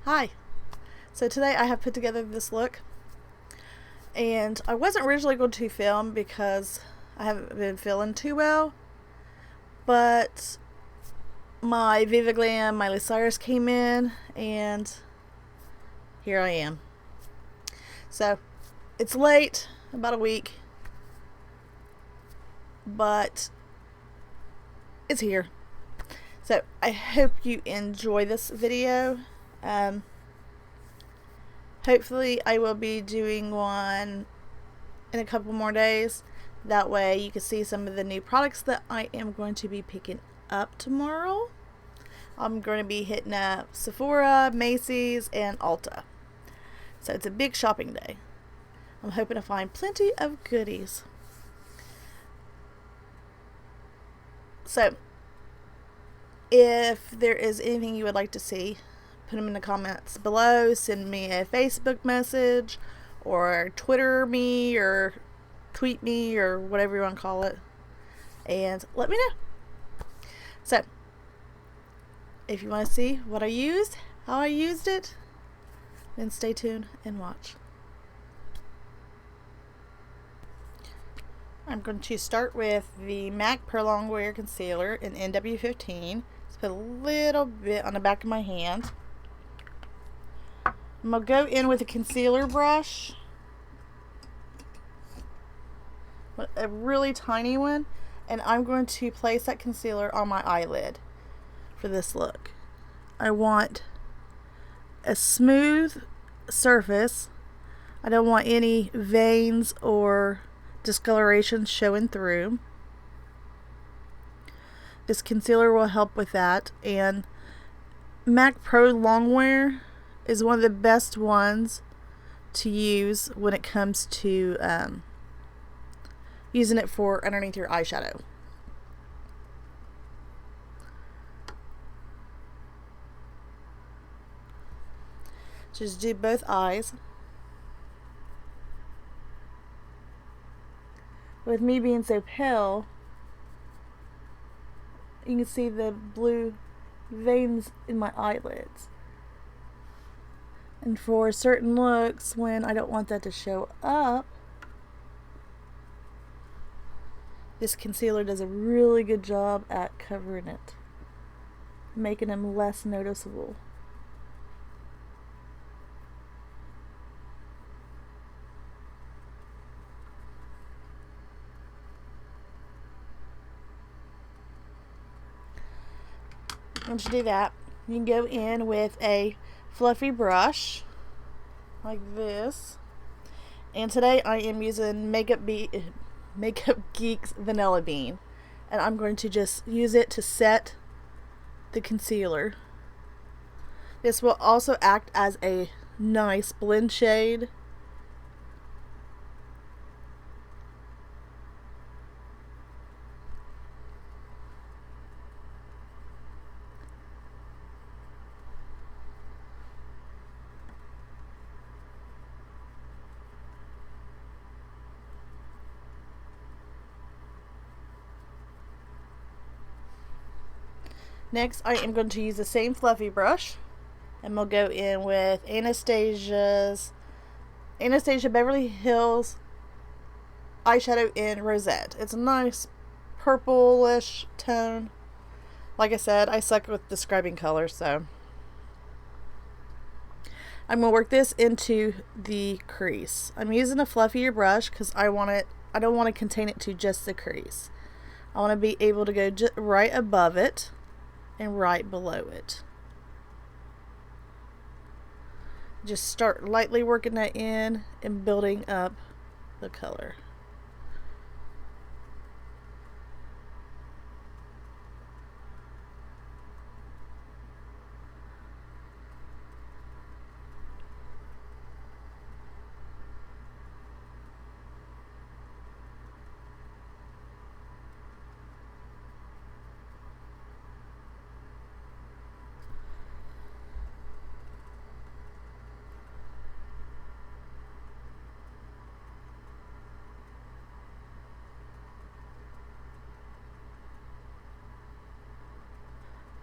Hi. So today I have put together this look, and I wasn't originally going to film because I haven't been feeling too well, but my Viva Glam Miley Cyrus came in and here I am. So it's late, about a week, but it's here. So I hope you enjoy this video. Hopefully I will be doing one in a couple more days. That way you can see some of the new products that I am going to be picking up tomorrow. I'm going to be hitting up Sephora, Macy's, and Ulta. So it's a big shopping day. I'm hoping to find plenty of goodies. So if there is anything you would like to see, put them in the comments below. Send me a Facebook message or Twitter me or tweet me or whatever you want to call it, and let me know. So if you want to see what I used, how I used it, then stay tuned and watch. I'm going to start with the MAC Pro Longwear Concealer in NW15. Just put a little bit on the back of my hand. I'm going to go in with a concealer brush, a really tiny one, and I'm going to place that concealer on my eyelid for this look. I want a smooth surface. I don't want any veins or discoloration showing through. This concealer will help with that, and MAC Pro Longwear is one of the best ones to use when it comes to using it for underneath your eyeshadow. Just do both eyes. With me being so pale, you can see the blue veins in my eyelids. And for certain looks, when I don't want that to show up, this concealer does a really good job at covering it, making them less noticeable. Once you do that, you can go in with a fluffy brush like this. And today I am using Makeup Geek's Vanilla Bean, and I'm going to just use it to set the concealer. This will also act as a nice blend shade. Next, I am going to use the same fluffy brush, and we'll go in with Anastastia Beverly Hills eyeshadow in Rosette. It's a nice purplish tone. Like I said, I suck with describing colors, so I'm going to work this into the crease. I'm using a fluffier brush because I don't want to contain it to just the crease. I want to be able to go right above it and right below it. Just start lightly working that in and building up the color.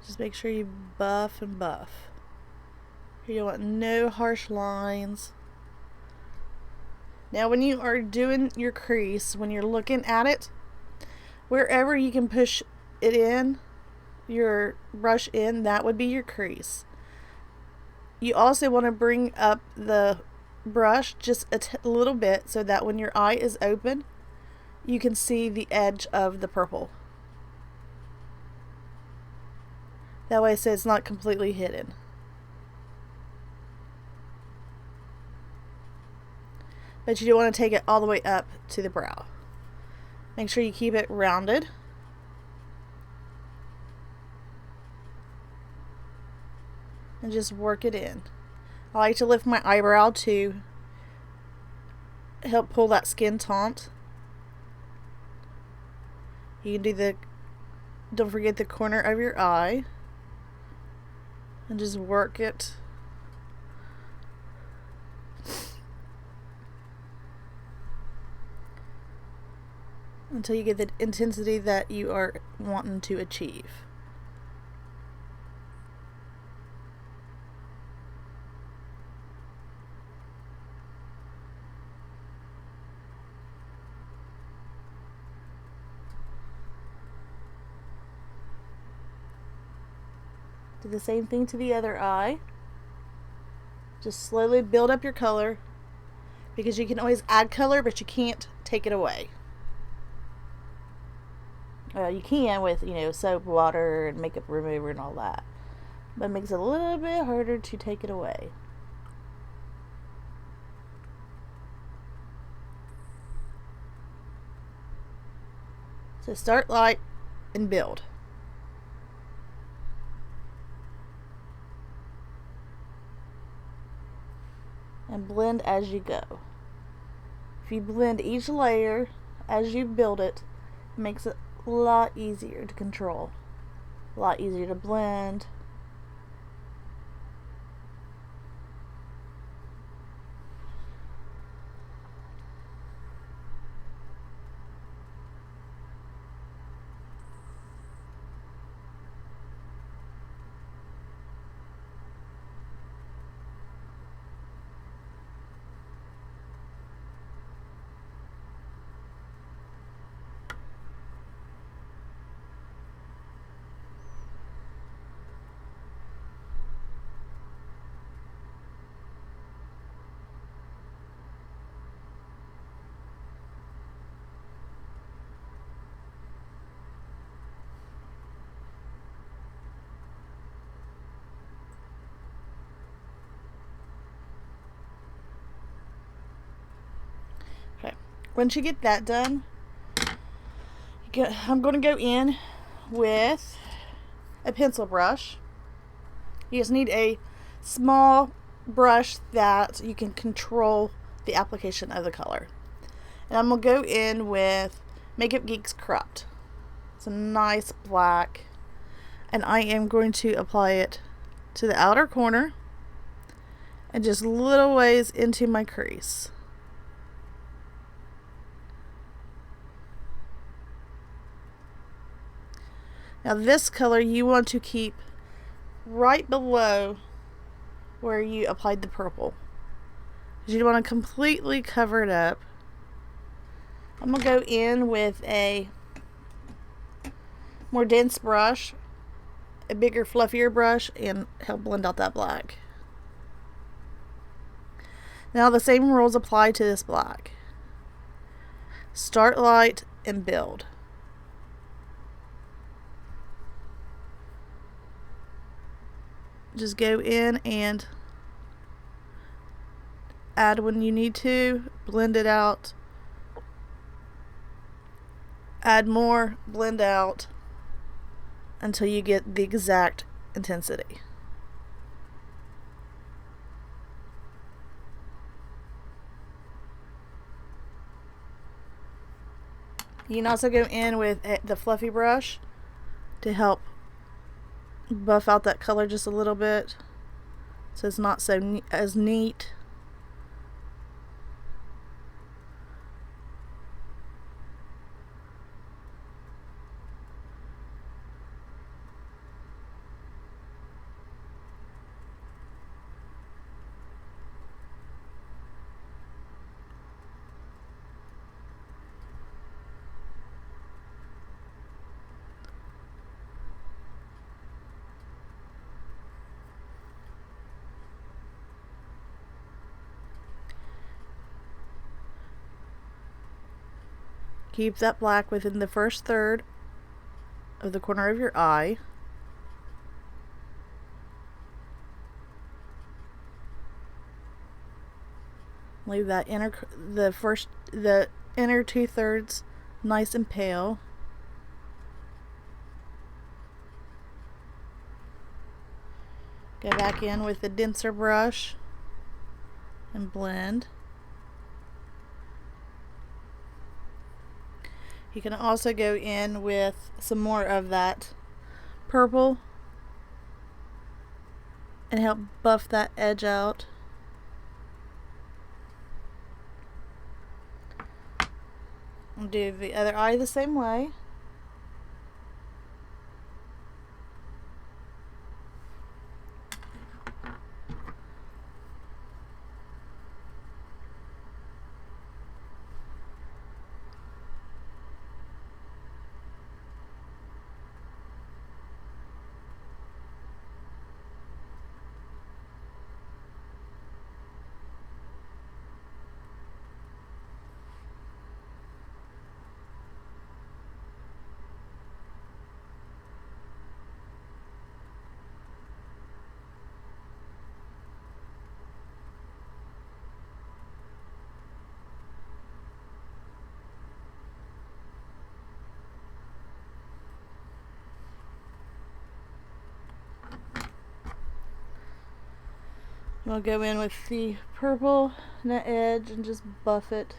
Just make sure you buff and buff You want no harsh lines. Now when you are doing your crease, when you're looking at it, wherever you can push it in, your brush in, that would be your crease. You also want to bring up the brush just a little bit so that when your eye is open, you can see the edge of the purple. That way so it's not completely hidden. But you don't want to take it all the way up to the brow. Make sure you keep it rounded. And just work it in. I like to lift my eyebrow to help pull that skin taunt. You can do don't forget the corner of your eye. And just work it. Until you get the intensity that you are wanting to achieve. Do the same thing to the other eye. Just slowly build up your color, because you can always add color, but you can't take it away. You can with, soap, water, and makeup remover and all that. But it makes it a little bit harder to take it away. So start light and build. And blend as you go. If you blend each layer as you build it, it makes it a lot easier to control, a lot easier to blend. Okay, once you get that done, I'm going to go in with a pencil brush. You just need a small brush that you can control the application of the color. And I'm going to go in with Makeup Geek's Corrupt. It's a nice black. And I am going to apply it to the outer corner and just little ways into my crease. Now this color you want to keep right below where you applied the purple, because you don't want to completely cover it up. I'm going to go in with a more dense brush, a bigger fluffier brush, and help blend out that black. Now the same rules apply to this black. Start light and build. Just go in and add when you need to, blend it out, add more, blend out until you get the exact intensity. You can also go in with the fluffy brush to help buff out that color just a little bit so it's not so as neat. Keep that black within the first third of the corner of your eye. Leave that inner 2/3 nice and pale. Go back in with the denser brush and blend. You can also go in with some more of that purple and help buff that edge out. I'll do the other eye the same way. We'll go in with the purple on the edge and just buff it.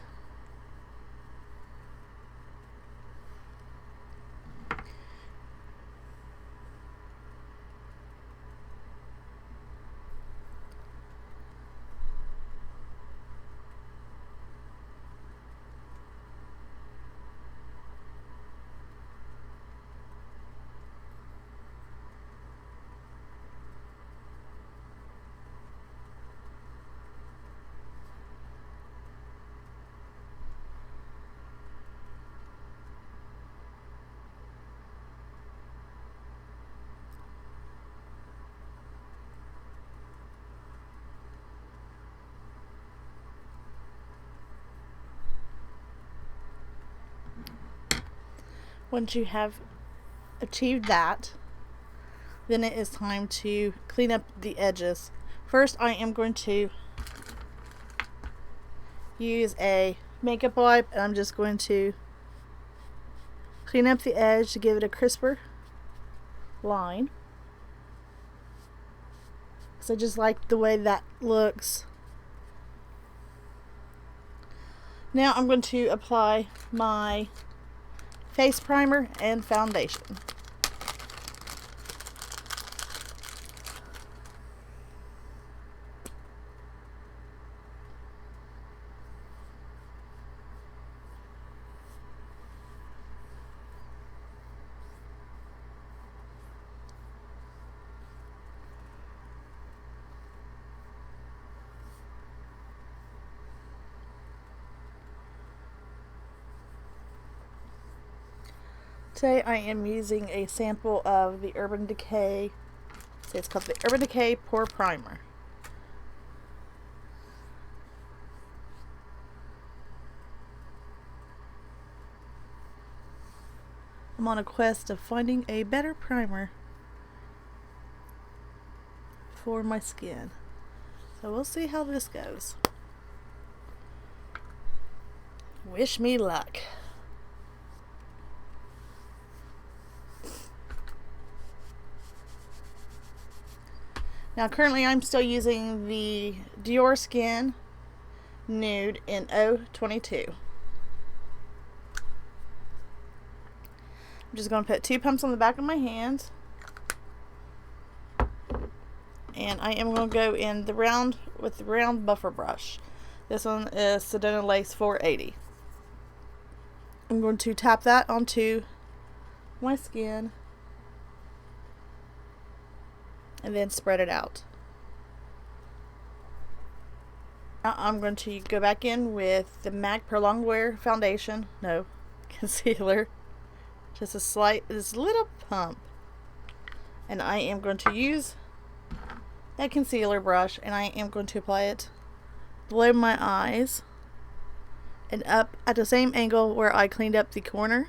Once you have achieved that, then it is time to clean up the edges. First, I am going to use a makeup wipe, and I'm just going to clean up the edge to give it a crisper line. So I just like the way that looks. Now I'm going to apply my face primer and foundation. Today I am using a sample of the Urban Decay. It's called the Urban Decay Pore Primer. I'm on a quest of finding a better primer for my skin. So we'll see how this goes. Wish me luck. Now currently I'm still using the Dior Skin Nude in 022. I'm just going to put 2 pumps on the back of my hands. And I am going to go in the round with the round buffer brush. This one is Sedona Lace 480. I'm going to tap that onto my skin and then spread it out. Now I'm going to go back in with the MAC Prolonged Wear Foundation, no, concealer, just this little pump, and I am going to use that concealer brush and I am going to apply it below my eyes and up at the same angle where I cleaned up the corner.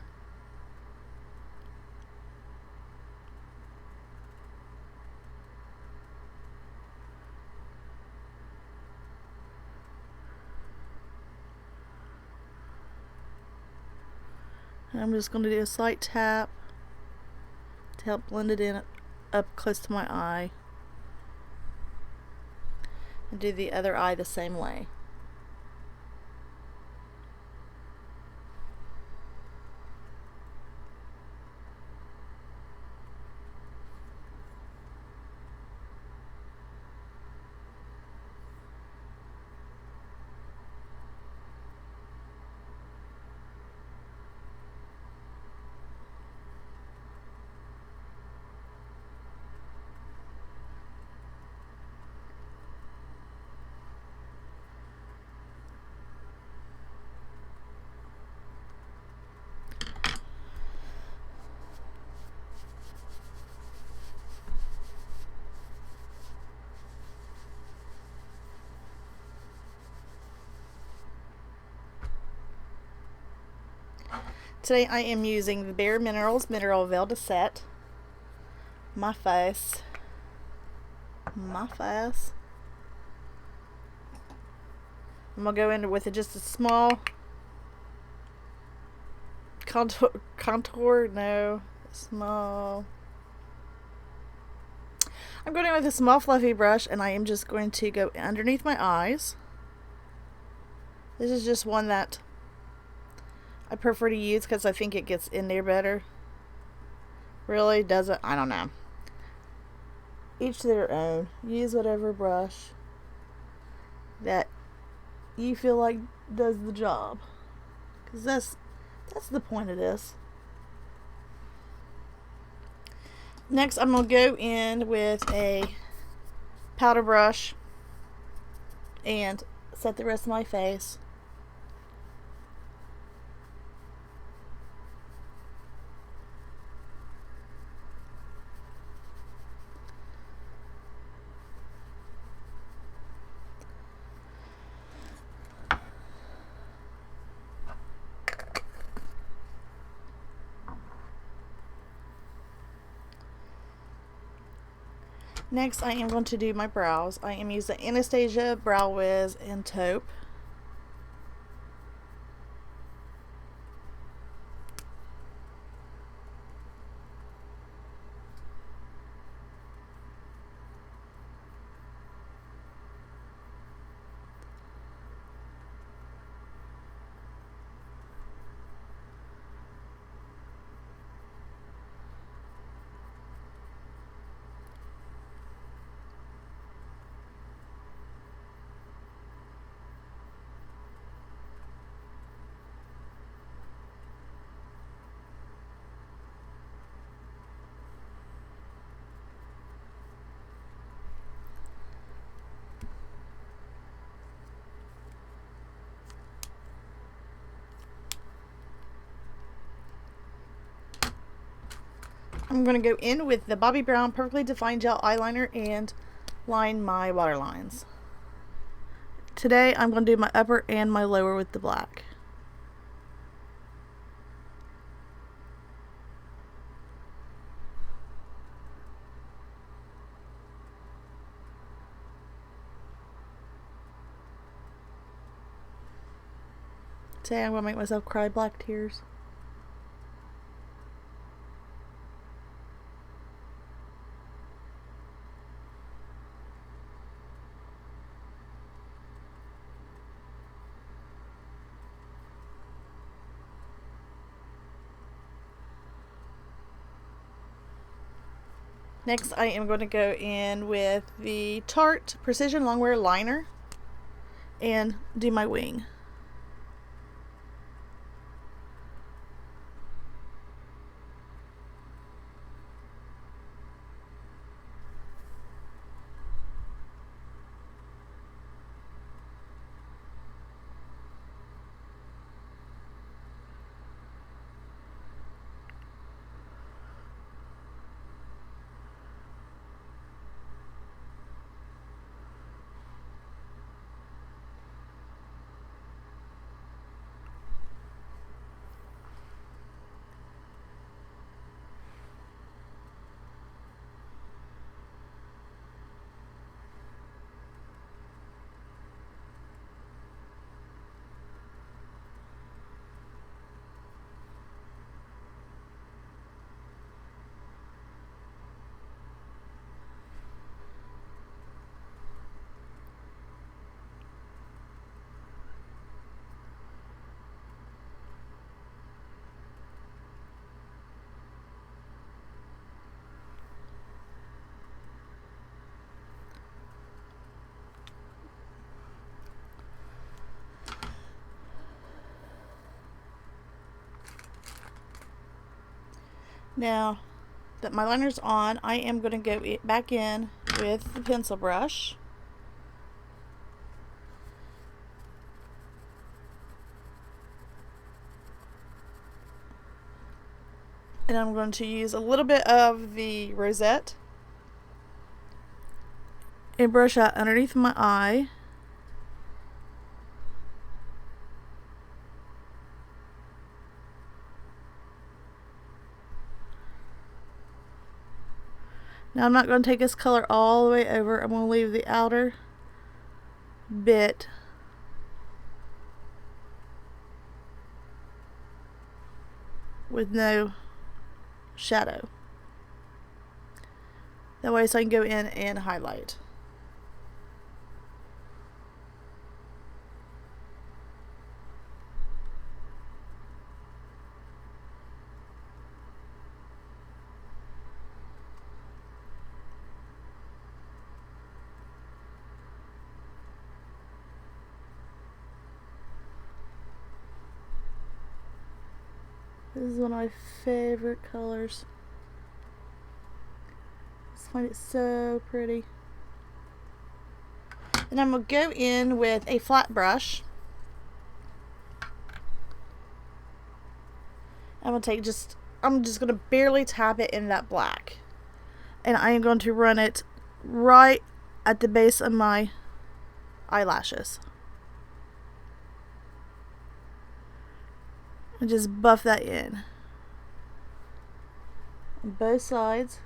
And I'm just going to do a slight tap to help blend it in up close to my eye. And do the other eye the same way. Today I am using the Bare Minerals Mineral Veil to set my face. I'm going to go in with just a small small. I'm going in with a small fluffy brush, and I am just going to go underneath my eyes. This is just one that I prefer to use because I think it gets in there better. Really doesn't, I don't know. Each to their own. Use whatever brush that you feel like does the job. Because that's the point of this. Next, I'm going to go in with a powder brush and set the rest of my face. Next, I am going to do my brows. I am using Anastastia Brow Wiz in taupe. I'm going to go in with the Bobbi Brown Perfectly Defined Gel Eyeliner and line my waterlines. Today I'm going to do my upper and my lower with the black. Today I'm going to make myself cry black tears. Next, I am going to go in with the Tarte Precision Longwear Liner and do my wing. Now that my liner's on, I am going to go back in with the pencil brush. And I'm going to use a little bit of the rosette and brush out underneath my eye. Now I'm not going to take this color all the way over. I'm going to leave the outer bit with no shadow. That way so I can go in and highlight. This is one of my favorite colors. I just find it so pretty. And I'm going to go in with a flat brush. I'm just going to barely tap it in that black. And I am going to run it right at the base of my eyelashes. And just buff that in on both sides,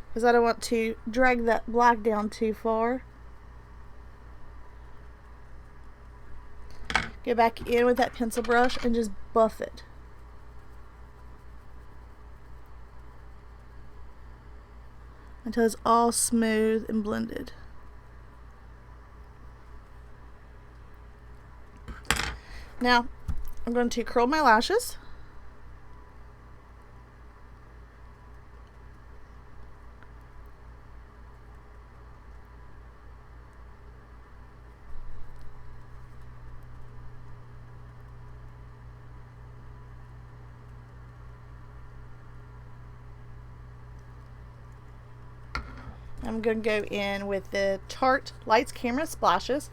because I don't want to drag that black down too far. Go back in with that pencil brush and just buff it. Until it's all smooth and blended. Now, I'm going to curl my lashes. I'm going to go in with the Tarte Lights Camera Splashes.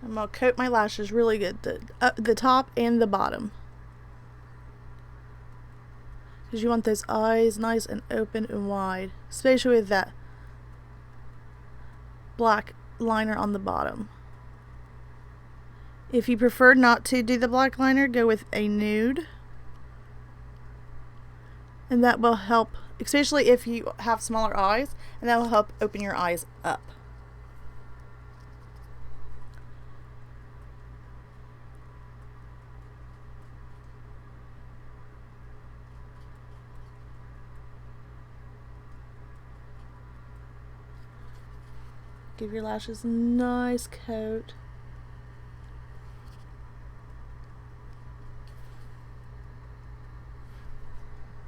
I'm going to coat my lashes really good, the top and the bottom. Because you want those eyes nice and open and wide, especially with that black liner on the bottom. If you prefer not to do the black liner, go with a nude. And that will help, especially if you have smaller eyes, and that will help open your eyes up. Give your lashes a nice coat.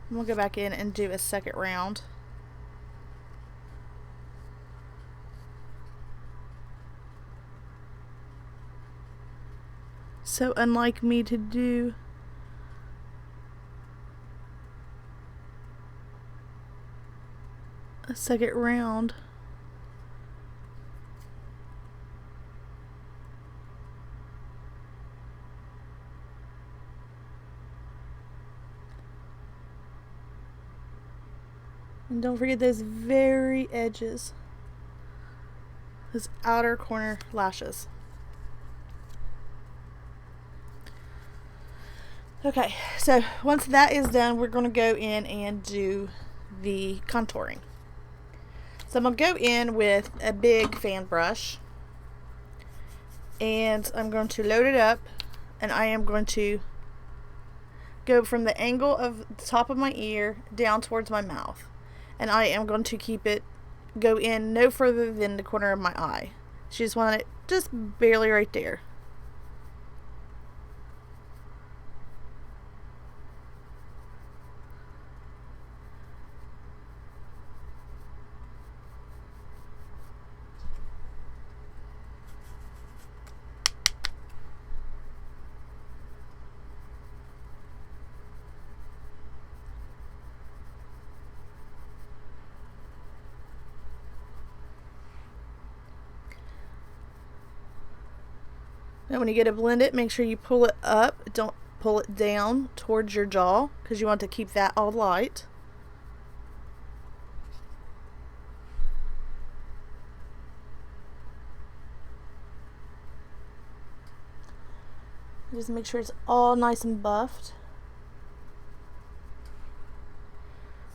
And we'll go back in and do a second round. So unlike me to do a second round. And don't forget those very edges, those outer corner lashes. Okay, so once that is done, we're going to go in and do the contouring. So I'm going to go in with a big fan brush, and I'm going to load it up, and I am going to go from the angle of the top of my ear down towards my mouth. And I am going to keep it go in no further than the corner of my eye. She just wanted it just barely right there. Now when you get to blend it, make sure you pull it up. Don't pull it down towards your jaw because you want to keep that all light. Just make sure it's all nice and buffed.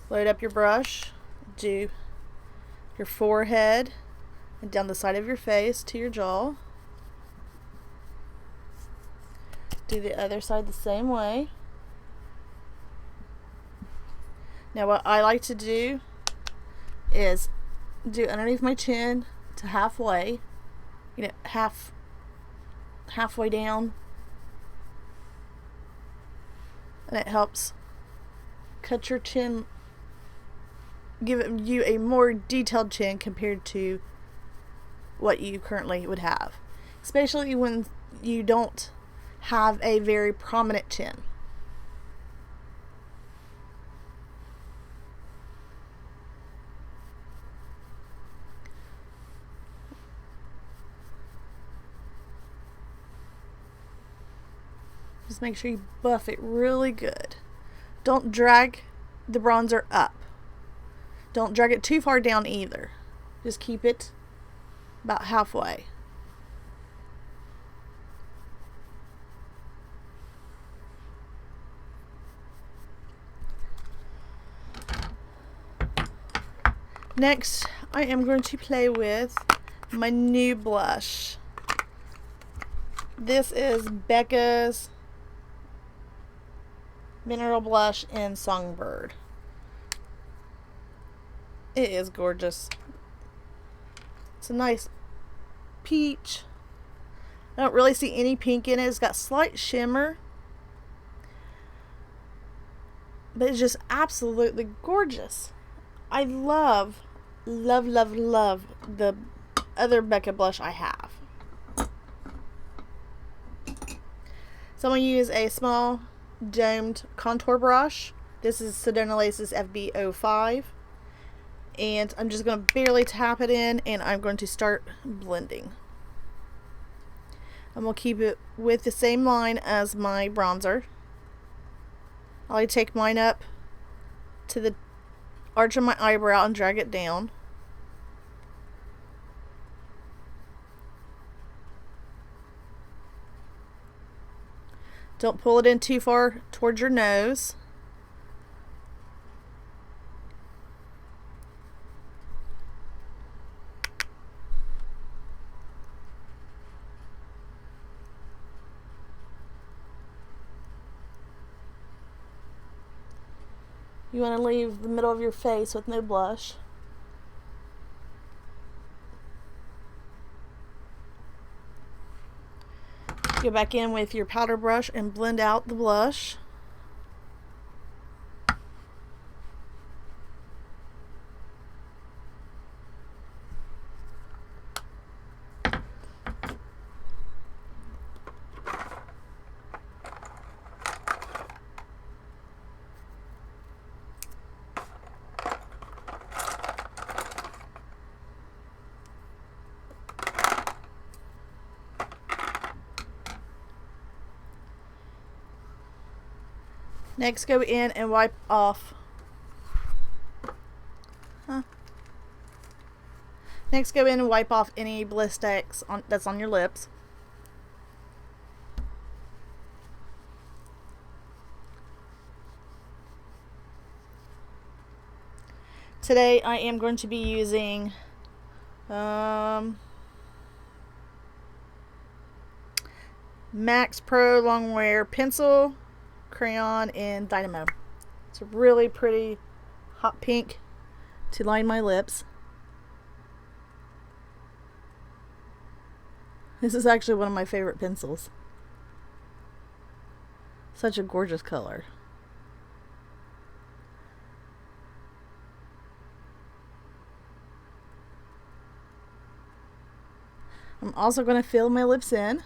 Load up your brush, do your forehead and down the side of your face to your jaw. Do the other side the same way. Now what I like to do is do underneath my chin to halfway, you know, halfway down, and it helps cut your chin, give you a more detailed chin compared to what you currently would have, especially when you don't have a very prominent chin. Just make sure you buff it really good. Don't drag the bronzer up. Don't drag it too far down either. Just keep it about halfway. Next, I am going to play with my new blush. This is Becca's Mineral Blush in Songbird. It is gorgeous. It's a nice peach. I don't really see any pink in it. It's got slight shimmer, but it's just absolutely gorgeous. I love the other Becca blush I have. So I'm going to use a small domed contour brush. This is Sedona Lace's FB05. And I'm just going to barely tap it in, and I'm going to start blending. I'm going to keep it with the same line as my bronzer. I'll take mine up to the arch of my eyebrow and drag it down. Don't pull it in too far towards your nose. You want to leave the middle of your face with no blush. Go back in with your powder brush and blend out the blush. Next, go in and wipe off. Next, go in and wipe off any blistex that's on your lips. Today, I am going to be using Max Pro Longwear Pencil, Crayon, and Dynamo. It's a really pretty hot pink to line my lips. This is actually one of my favorite pencils. Such a gorgeous color. I'm also going to fill my lips in.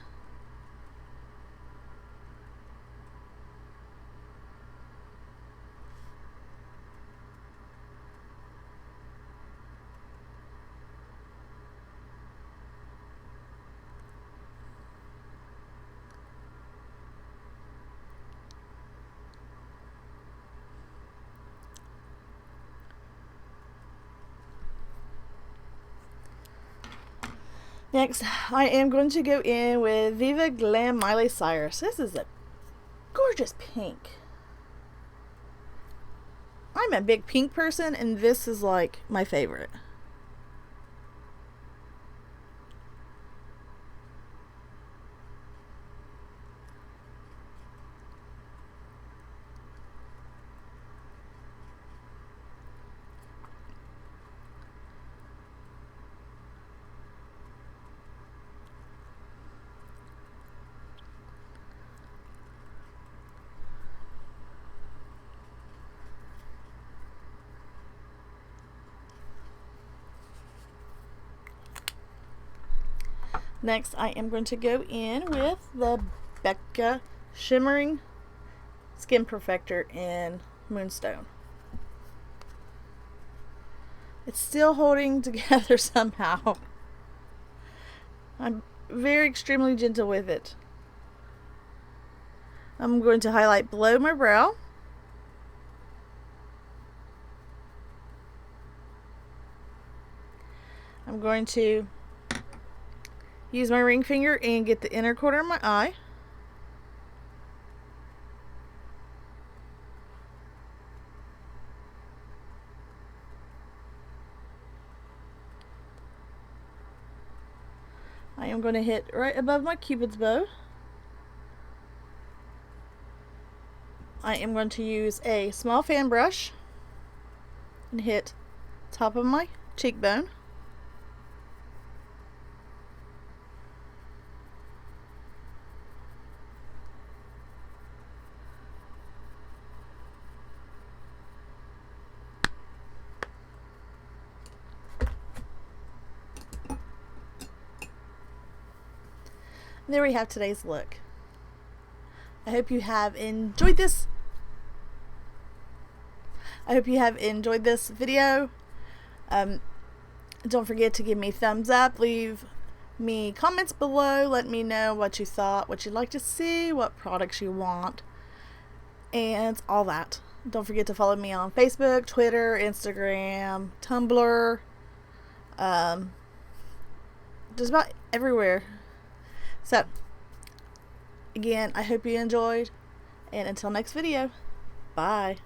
Next, I am going to go in with Viva Glam Miley Cyrus. This is a gorgeous pink. I'm a big pink person, and this is like my favorite. Next, I am going to go in with the Becca Shimmering Skin Perfector in Moonstone. It's still holding together somehow. I'm very extremely gentle with it. I'm going to highlight below my brow. I'm going to use my ring finger and get the inner corner of my eye. I am going to hit right above my cupid's bow. I am going to use a small fan brush and hit top of my cheekbone. There we have today's look. I hope you have enjoyed this. Video. Don't forget to give me thumbs up. Leave me comments below. Let me know what you thought, what you'd like to see, what products you want, and all that. Don't forget to follow me on Facebook, Twitter, Instagram, Tumblr, just about everywhere. So, again, I hope you enjoyed, and until next video, bye.